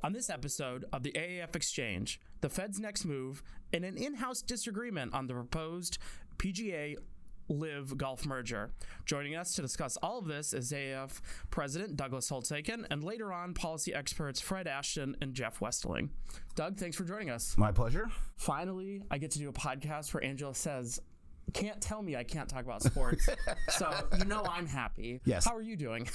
On this episode of the AAF Exchange, the Fed's next move, and an in-house disagreement on the proposed PGA LIV golf merger. Joining us to discuss all of this is AAF President Douglas Holtz-Eakin, and later on, policy experts Fred Ashton and Jeff Westling. Doug, thanks for joining us. My pleasure. Finally, I get to do a podcast where Angela says, can't tell me I can't talk about sports. So, I'm happy. Yes. How are you doing?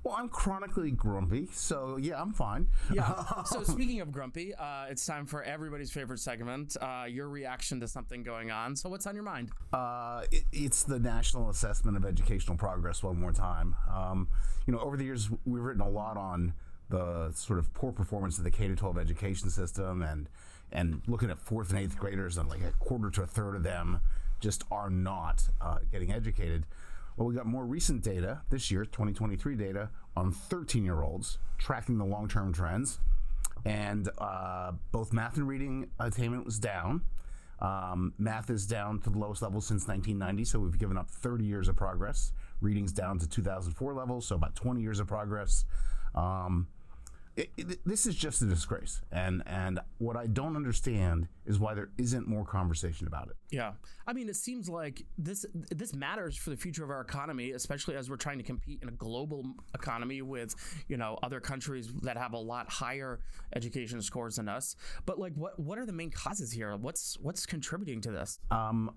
Well, I'm chronically grumpy, so yeah, I'm fine. Yeah. So speaking of grumpy, it's time for everybody's favorite segment, your reaction to something going on. So what's on your mind? It's the National Assessment of Educational Progress one more time. Over the years, we've written a lot on the sort of poor performance of the K-12 education system and looking at 4th and 8th graders, and like a quarter to a third of them just are not getting educated. Well, we got more recent data this year, 2023 data, on 13-year-olds tracking the long-term trends. And both math and reading attainment was down. Math is down to the lowest level since 1990, so we've given up 30 years of progress. Reading's down to 2004 levels, so about 20 years of progress. This is just a disgrace, and what I don't understand is why there isn't more conversation about it. Yeah, I mean, it seems like this matters for the future of our economy, especially as we're trying to compete in a global economy with other countries that have a lot higher education scores than us. But like, what are the main causes here? What's contributing to this? I'm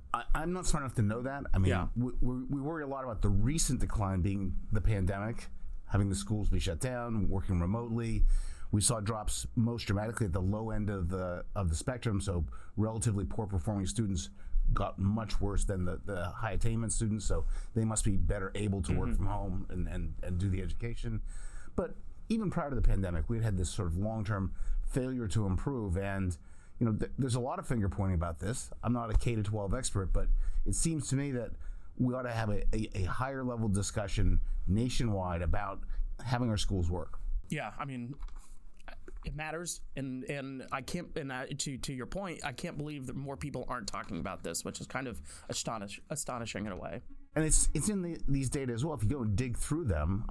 not smart enough to know that. I mean, yeah. we worry a lot about the recent decline being the pandemic, having the schools be shut down, working remotely. We saw drops most dramatically at the low end of the spectrum, so relatively poor performing students got much worse than the high attainment students, so they must be better able to work from home and do the education. But even prior to the pandemic, we'd had this sort of long-term failure to improve, and there's a lot of finger pointing about this. I'm not a K-12 expert, but it seems to me that we ought to have a higher level discussion nationwide about having our schools work. Yeah, I mean, it matters, and I can't. And to your point, I can't believe that more people aren't talking about this, which is kind of astonishing in a way. And it's in these data as well. If you go and dig through them,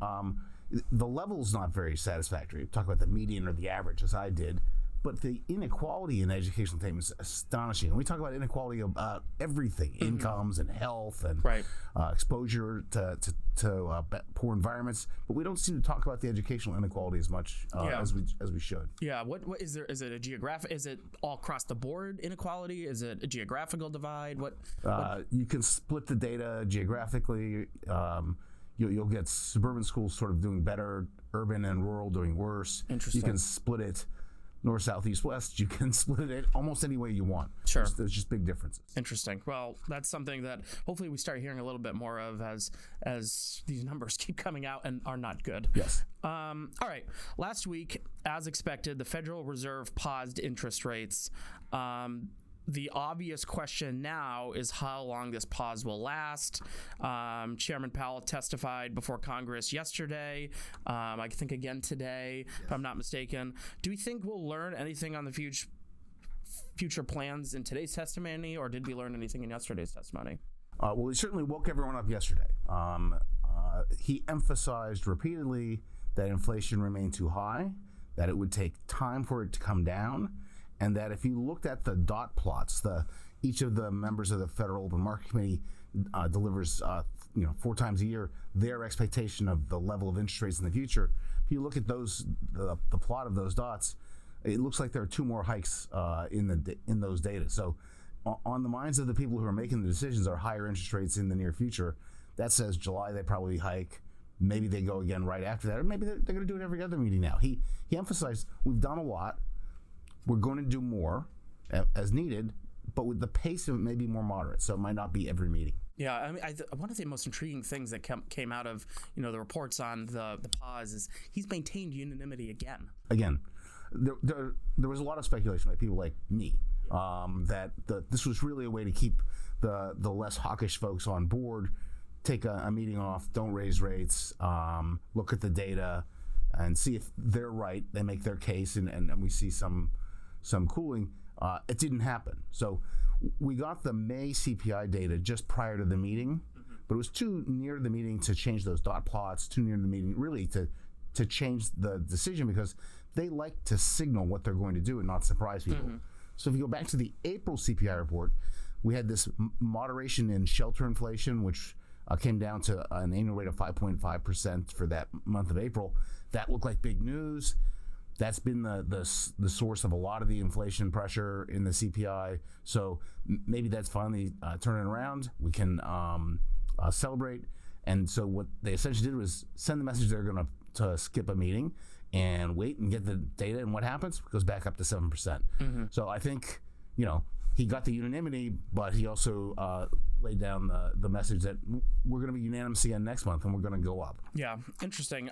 the level's not very satisfactory. Talk about the median or the average, as I did. But the inequality in educational attainment is astonishing. And we talk about inequality about everything, incomes and health and exposure to poor environments. But we don't seem to talk about the educational inequality as much as we should. Yeah. What is there? Is it a geographic? Is it all across the board inequality? Is it a geographical divide? What? You can split the data geographically. You'll get suburban schools sort of doing better, urban and rural doing worse. Interesting. You can split it north, south, east, west. You can split it almost any way you want. Sure. There's just big differences. Interesting. Well, that's something that hopefully we start hearing a little bit more of as these numbers keep coming out and are not good. Yes. All right. Last week, as expected, the Federal Reserve paused interest rates. The obvious question now is how long this pause will last. Chairman Powell testified before Congress yesterday. I think again today, if I'm not mistaken. Do we think we'll learn anything on the future plans in today's testimony, or did we learn anything in yesterday's testimony? Well, he certainly woke everyone up yesterday. He emphasized repeatedly that inflation remained too high, that it would take time for it to come down, and that if you looked at the dot plots, each of the members of the Federal Open Market Committee delivers 4 times a year their expectation of the level of interest rates in the future. If you look at those, the plot of those dots, it looks like there are 2 more hikes in those data. So on the minds of the people who are making the decisions are higher interest rates in the near future. That says July they probably hike. Maybe they go again right after that, or maybe they're going to do it every other meeting now. He emphasized we've done a lot. We're going to do more as needed, but with the pace of it may be more moderate, so it might not be every meeting. Yeah, I mean, one of the most intriguing things that came out of the reports on the pause is he's maintained unanimity again. Again, there was a lot of speculation by people like me that this was really a way to keep the less hawkish folks on board, take a meeting off, don't raise rates, look at the data, and see if they're right. They make their case, and we see some cooling. It didn't happen. So we got the May CPI data just prior to the meeting, but it was too near the meeting to change those dot plots, too near the meeting really to change the decision, because they like to signal what they're going to do and not surprise people. So if you go back to the April CPI report, we had this moderation in shelter inflation, which came down to an annual rate of 5.5% for that month of April. That looked like big news. That's been the source of a lot of the inflation pressure in the CPI. So maybe that's finally turning around. We can celebrate. And so what they essentially did was send the message they're going to skip a meeting and wait and get the data. And what happens? It goes back up to 7%. So I think, he got the unanimity, but he also laid down the message that we're going to be unanimous again next month and we're going to go up. Yeah, interesting.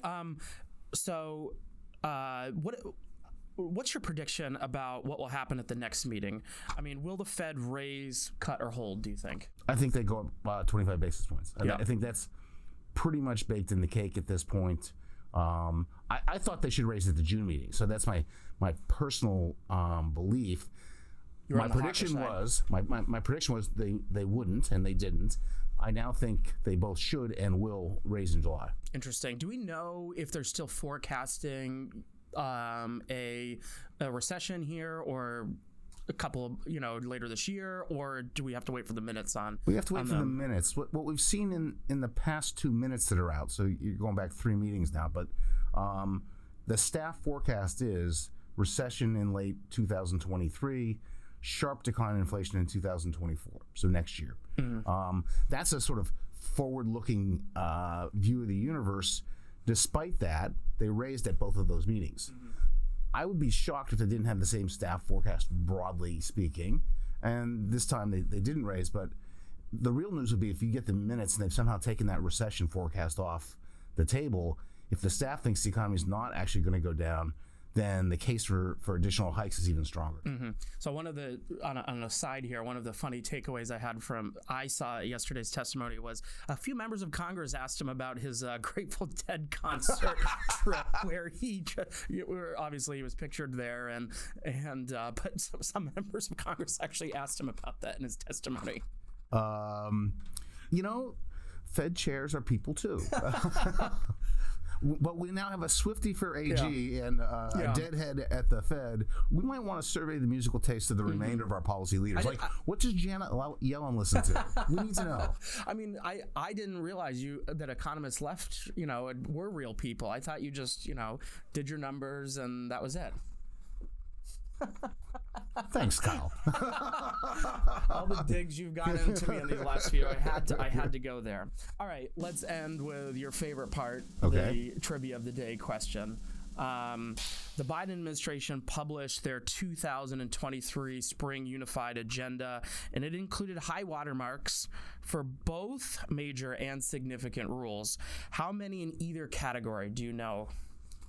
What's your prediction about what will happen at the next meeting? I mean, will the Fed raise, cut, or hold, do you think? I think they go up 25 basis points. I think that's pretty much baked in the cake at this point. I thought they should raise at the June meeting. So that's my personal belief. My prediction was they wouldn't, and they didn't. I now think they both should and will raise in July. Interesting. Do we know if they're still forecasting a recession here, or a couple of, later this year, or do we have to wait for the minutes on? We have to wait for the minutes. What we've seen in the past 2 minutes that are out, so you're going back 3 meetings now, but the staff forecast is recession in late 2023, sharp decline in inflation in 2024, so next year. That's a sort of forward-looking view of the universe. Despite that, they raised at both of those meetings. I would be shocked if they didn't have the same staff forecast, broadly speaking, and this time they didn't raise. But the real news would be if you get the minutes and they've somehow taken that recession forecast off the table. If the staff thinks the economy is not actually going to go down, then the case for additional hikes is even stronger. So one of the, on a side here, one of the funny takeaways I saw yesterday's testimony was a few members of Congress asked him about his Grateful Dead concert trip, where obviously he was pictured there, but some members of Congress actually asked him about that in his testimony. Fed chairs are people too. But we now have a Swiftie for AG and a deadhead at the Fed. We might want to survey the musical taste of the remainder of our policy leaders. What does Janet Yellen listen to? We need to know. I mean, I didn't realize that economists left, were real people. I thought you just, did your numbers and that was it. Thanks, Kyle. All the digs you've gotten into me in these last few, I had to go there. All right, let's end with your favorite part, the trivia of the day question. The Biden administration published their 2023 Spring Unified Agenda, and it included high watermarks for both major and significant rules. How many in either category do you know?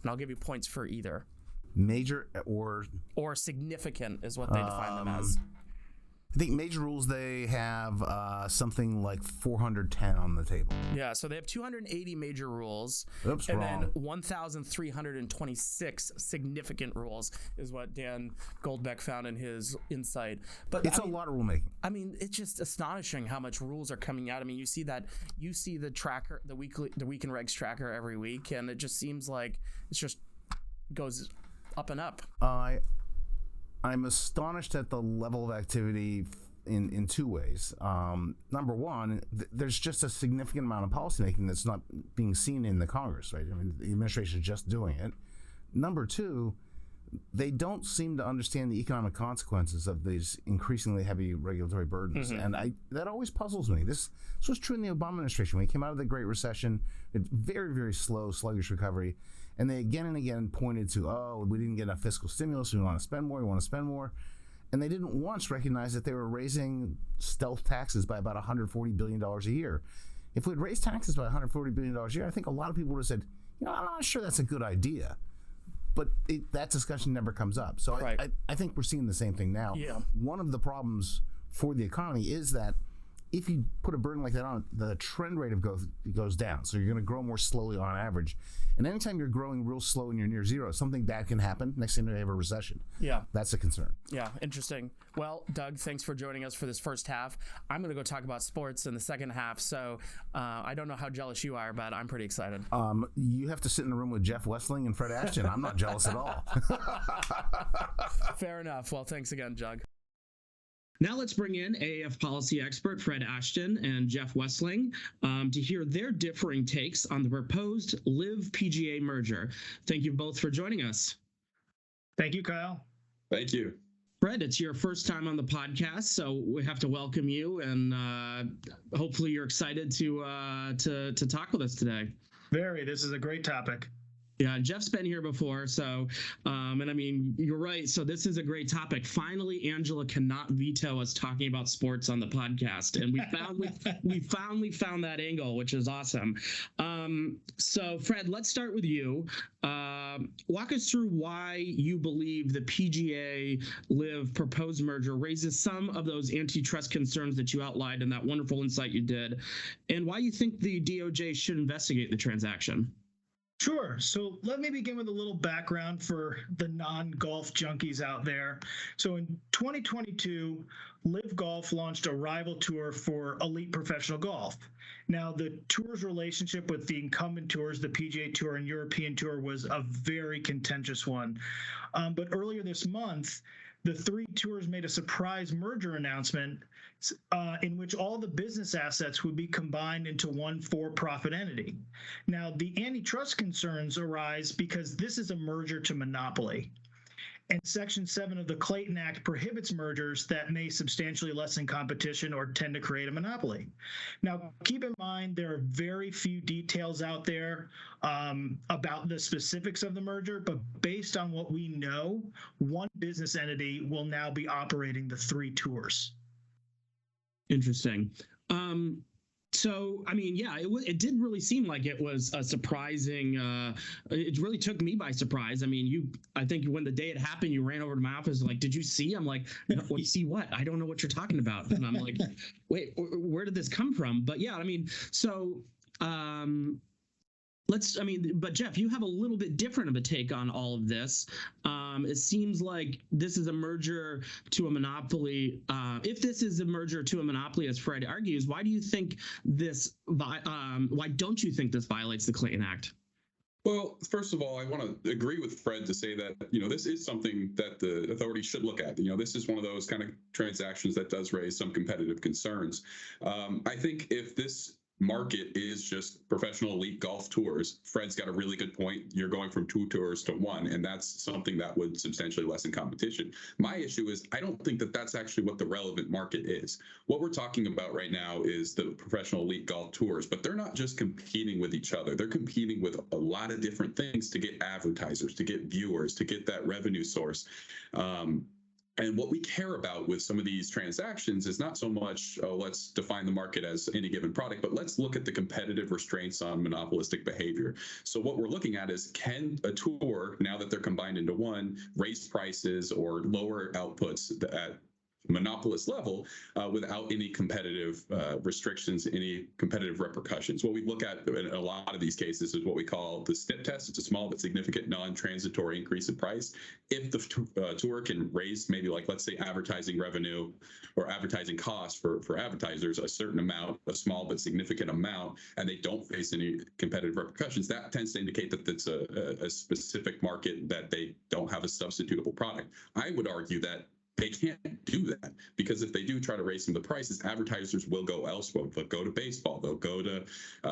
And I'll give you points for either. Major or significant is what they define them as. I think major rules, they have something like 410 on the table. Yeah, so they have 280 major rules. Oops, and wrong. then 1,326 significant rules is what Dan Goldbeck found in his insight. But it's a lot of rulemaking. I mean, it's just astonishing how much rules are coming out. I mean, you see the tracker, the Week in Regs tracker every week, and it just seems like it just goes up and up. I'm astonished at the level of activity in two ways. Number one, there's just a significant amount of policymaking that's not being seen in the Congress, right? I mean, the administration is just doing it. Number two, they don't seem to understand the economic consequences of these increasingly heavy regulatory burdens. And that always puzzles me. This was true in the Obama administration. When we came out of the Great Recession, it's very, very slow, sluggish recovery. And they again and again pointed to, we didn't get enough fiscal stimulus. We want to spend more. We want to spend more. And they didn't once recognize that they were raising stealth taxes by about $140 billion a year. If we'd raised taxes by $140 billion a year, I think a lot of people would have said, I'm not sure that's a good idea. But that discussion never comes up. So I think we're seeing the same thing now. Yeah. One of the problems for the economy is that if you put a burden like that on, the trend rate of growth goes down. So you're going to grow more slowly on average. And anytime you're growing real slow and you're near zero, something bad can happen. Next thing you have a recession. Yeah. That's a concern. Yeah, interesting. Well, Doug, thanks for joining us for this first half. I'm going to go talk about sports in the second half. So I don't know how jealous you are, but I'm pretty excited. You have to sit in the room with Jeff Westling and Fred Ashton. I'm not jealous at all. Fair enough. Well, thanks again, Doug. Now let's bring in AAF policy expert Fred Ashton and Jeff Westling to hear their differing takes on the proposed LIV PGA merger. Thank you both for joining us. Thank you, Kyle. Thank you. Fred, it's your first time on the podcast, so we have to welcome you, and hopefully you're excited to talk with us today. Very. This is a great topic. Yeah, Jeff's been here before, so, and I mean, you're right. So this is a great topic. Finally, Angela cannot veto us talking about sports on the podcast, and we finally found that angle, which is awesome. So, Fred, let's start with you. Walk us through why you believe the PGA LIV proposed merger raises some of those antitrust concerns that you outlined in that wonderful insight you did, and why you think the DOJ should investigate the transaction. Sure. So let me begin with a little background for the non-golf junkies out there. So in 2022, LIV Golf launched a rival tour for elite professional golf. Now, the tour's relationship with the incumbent tours, the PGA Tour and European Tour, was a very contentious one. But earlier this month, the three tours made a surprise merger announcement in which all the business assets would be combined into one for-profit entity. Now, the antitrust concerns arise because this is a merger to monopoly. And Section 7 of the Clayton Act prohibits mergers that may substantially lessen competition or tend to create a monopoly. Now, keep in mind, there are very few details out there about the specifics of the merger, but based on what we know, one business entity will now be operating the three tours. Interesting. So, I mean, yeah, it did really seem like it was a surprising, it really took me by surprise. I mean, I think when the day it happened, you ran over to my office, like, did you see? I'm like, no, see what? I don't know what you're talking about. And I'm like, wait, where did this come from? But yeah, I mean, so, but Jeff, you have a little bit different of a take on all of this. It seems like this is a merger to a monopoly. If this is a merger to a monopoly, as Fred argues, why do you think this? Why don't you think this violates the Clayton Act? Well, first of all, I want to agree with Fred to say that, this is something that the authorities should look at. This is one of those kind of transactions that does raise some competitive concerns. I think if this market is just professional elite golf tours, Fred's got a really good point. You're going from two tours to one, and that's something that would substantially lessen competition. My issue is I don't think that that's actually what the relevant market is. What we're talking about right now is the professional elite golf tours, but they're not just competing with each other. They're competing with a lot of different things to get advertisers, to get viewers, to get that revenue source. And what we care about with some of these transactions is not so much, let's define the market as any given product, but let's look at the competitive restraints on monopolistic behavior. So what we're looking at is, can a tour, now that they're combined into one, raise prices or lower outputs at monopolist level without any competitive restrictions, any competitive repercussions? What we look at in a lot of these cases is what we call the SNP test. It's a small but significant non-transitory increase in price. If the tour can raise maybe, like, let's say, advertising revenue or advertising costs for advertisers a certain amount, a small but significant amount, and they don't face any competitive repercussions, that tends to indicate that it's a specific market, that they don't have a substitutable product. I would argue that they can't do that, because if they do try to raise some of the prices, advertisers will go elsewhere. They'll go to baseball. They'll go to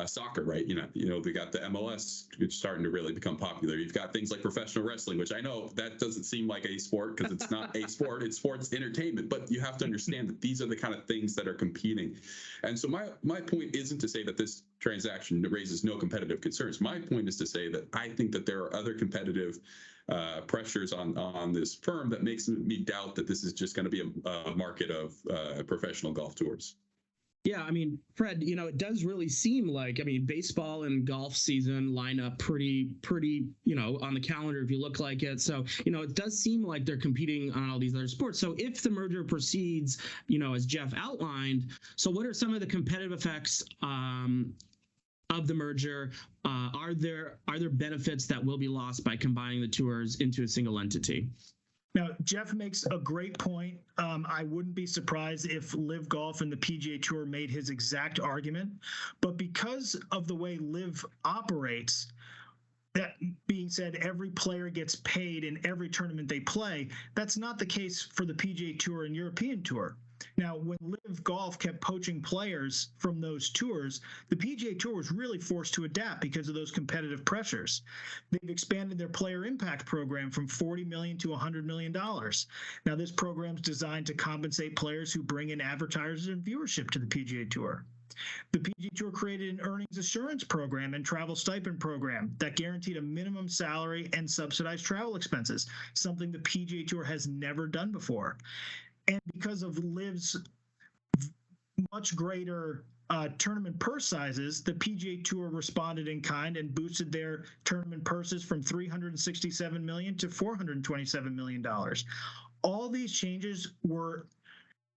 soccer, right? We got the MLS starting to really become popular. You've got things like professional wrestling, which I know that doesn't seem like a sport because it's not a sport. It's sports entertainment. But you have to understand that these are the kind of things that are competing. And so my point isn't to say that this transaction raises no competitive concerns. My point is to say that I think that there are other competitive pressures on this firm that makes me doubt that this is just going to be a market of professional golf tours. Yeah, I mean, Fred, it does really seem like, baseball and golf season line up pretty, on the calendar if you look like it. So, it does seem like they're competing on all these other sports. So if the merger proceeds, as Jeff outlined, so what are some of the competitive effects of the merger? Are there benefits that will be lost by combining the tours into a single entity? Now, Jeff makes a great point. I wouldn't be surprised if LIV Golf and the PGA Tour made his exact argument. But because of the way LIV operates, that being said, every player gets paid in every tournament they play. That's not the case for the PGA Tour and European Tour. Now, when LIV Golf kept poaching players from those tours, the PGA Tour was really forced to adapt because of those competitive pressures. They've expanded their player impact program from $40 million to $100 million. Now, this program is designed to compensate players who bring in advertisers and viewership to the PGA Tour. The PGA Tour created an earnings assurance program and travel stipend program that guaranteed a minimum salary and subsidized travel expenses, something the PGA Tour has never done before. And because of LIV's much greater tournament purse sizes, the PGA Tour responded in kind and boosted their tournament purses from $367 million to $427 million. All these changes were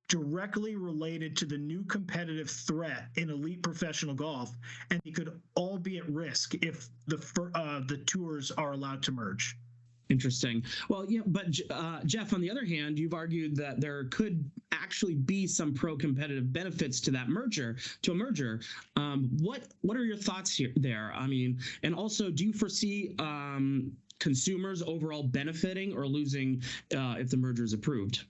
directly related to the new competitive threat in elite professional golf, and they could all be at risk if the tours are allowed to merge. Interesting. Well, yeah, but Jeff, on the other hand, you've argued that there could actually be some pro-competitive benefits to that merger. What are your thoughts there? And also, do you foresee consumers overall benefiting or losing if the merger is approved?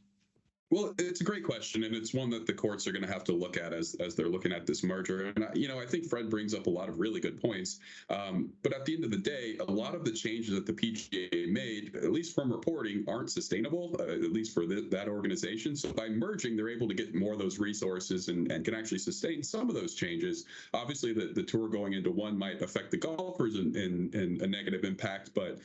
Well, it's a great question, and it's one that the courts are going to have to look at as they're looking at this merger. And, I think Fred brings up a lot of really good points. But at the end of the day, a lot of the changes that the PGA made, at least from reporting, aren't sustainable, at least for that organization. So by merging, they're able to get more of those resources and can actually sustain some of those changes. Obviously, the tour going into one might affect the golfers in a negative impact, but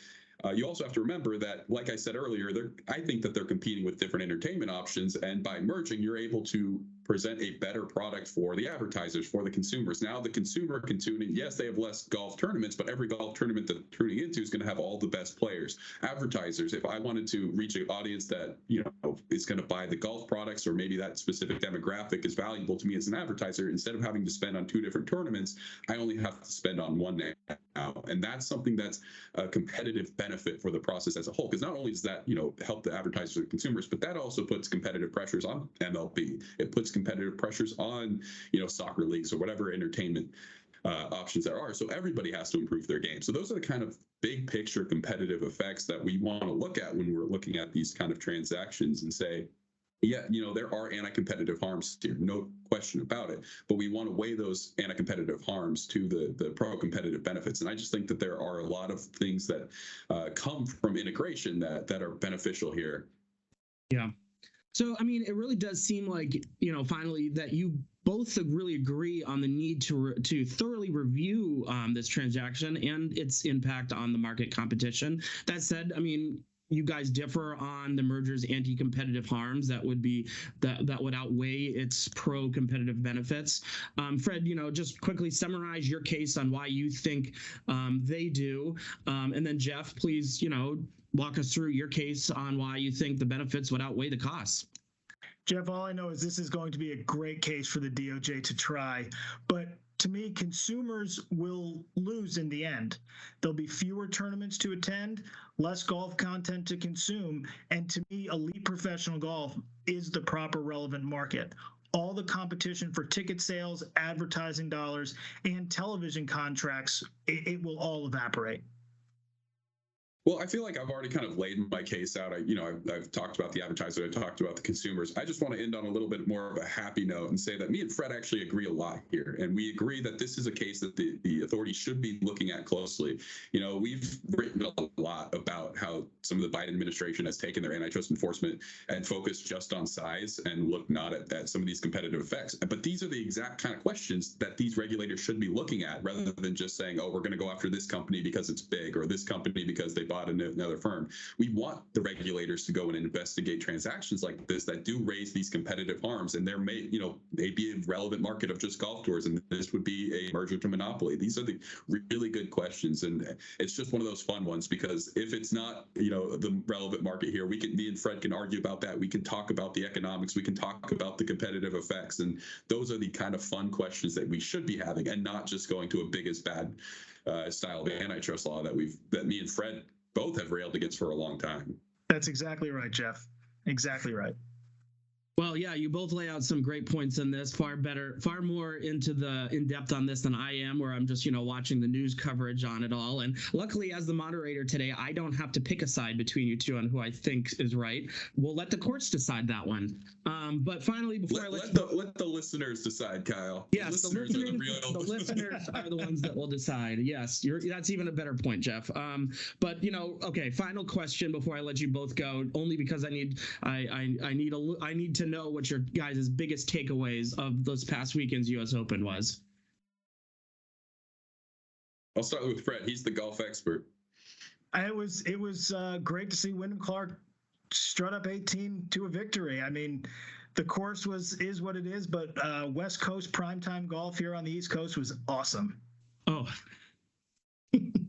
you also have to remember that, like I said earlier, I think that they're competing with different entertainment options. And by merging, you're able to present a better product for the advertisers, for the consumers. Now the consumer can tune in. Yes, they have less golf tournaments, but every golf tournament that they're tuning into is going to have all the best players. Advertisers, if I wanted to reach an audience that, is going to buy the golf products, or maybe that specific demographic is valuable to me as an advertiser, instead of having to spend on 2 different tournaments, I only have to spend on one now. And that's something that's a competitive benefit for the process as a whole, because not only does that, help the advertisers and consumers, but that also puts competitive pressures on MLB. It puts competitive pressures on, soccer leagues or whatever entertainment options there are. So everybody has to improve their game. So those are the kind of big picture competitive effects that we want to look at when we're looking at these kind of transactions and say, yeah, there are anti-competitive harms here, no question about it. But we want to weigh those anti-competitive harms to the pro-competitive benefits. And I just think that there are a lot of things that come from integration that are beneficial here. Yeah. So, it really does seem like, finally, that you both really agree on the need to thoroughly review this transaction and its impact on the market competition. That said, you guys differ on the merger's anti-competitive harms that would outweigh its pro-competitive benefits. Fred, just quickly summarize your case on why you think they do, and then Jeff, please, walk us through your case on why you think the benefits would outweigh the costs. Jeff, all I know is this is going to be a great case for the DOJ to try, but to me, consumers will lose in the end. There'll be fewer tournaments to attend, less golf content to consume, and to me, elite professional golf is the proper relevant market. All the competition for ticket sales, advertising dollars, and television contracts, it will all evaporate. Well, I feel like I've already kind of laid my case out. I've talked about the advertiser, I talked about the consumers. I just want to end on a little bit more of a happy note and say that me and Fred actually agree a lot here. And we agree that this is a case that the authorities should be looking at closely. We've written a lot about how some of the Biden administration has taken their antitrust enforcement and focused just on size and look not at some of these competitive effects. But these are the exact kind of questions that these regulators should be looking at, rather than just saying, oh, we're going to go after this company because it's big, or this company because they bought another firm. We want the regulators to go in and investigate transactions like this that do raise these competitive harms, and there may be a relevant market of just golf tours, and this would be a merger to monopoly. These are the really good questions, and it's just one of those fun ones, because if it's not the relevant market here, me and Fred can argue about that. We can talk about the economics, we can talk about the competitive effects, and those are the kind of fun questions that we should be having, and not just going to a big as bad style of antitrust law that me and Fred both have railed against for a long time. That's exactly right, Jeff. Exactly right. Well, yeah, you both lay out some great points in this, far more in depth on this than I am, where I'm just, watching the news coverage on it all. And luckily, as the moderator today, I don't have to pick a side between you two on who I think is right. We'll let the courts decide that one. But finally, before let the listeners decide, Kyle. Yes, the listeners are the ones that will decide. Yes, that's even a better point, Jeff. But okay, final question before I let you both go, only because I need to know what your guys' biggest takeaways of those past weekend's U.S. Open was. I'll start with Fred. He's the golf expert. It was great to see Wyndham Clark strut up 18 to a victory. I mean, the course is what it is, but West Coast primetime golf here on the East Coast was awesome. Oh.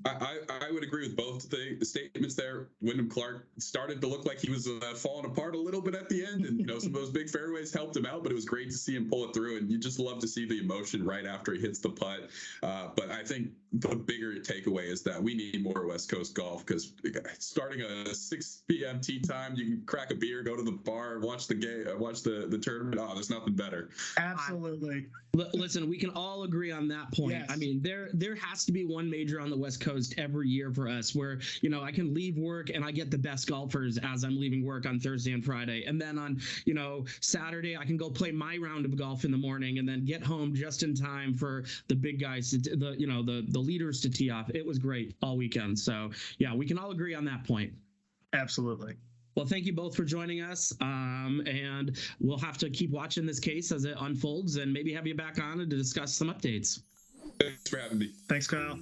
I would agree with both the statements there. Wyndham Clark started to look like he was falling apart a little bit at the end, and some of those big fairways helped him out, but it was great to see him pull it through, and you just love to see the emotion right after he hits the putt. But I think the bigger takeaway is that we need more West Coast golf, because starting a 6 p.m. tee time, you can crack a beer, go to the bar, watch the game, watch the tournament. Oh, there's nothing better. Absolutely. Listen, we can all agree on that point. Yes. I mean, there has to be one major on the West Coast every year for us where, I can leave work and I get the best golfers as I'm leaving work on Thursday and Friday. And then on, Saturday, I can go play my round of golf in the morning and then get home just in time for the big guys, the leaders to tee off. It was great all weekend. So, yeah, we can all agree on that point. Absolutely. Well, thank you both for joining us, and we'll have to keep watching this case as it unfolds and maybe have you back on to discuss some updates. Thanks for having me. Thanks, Kyle.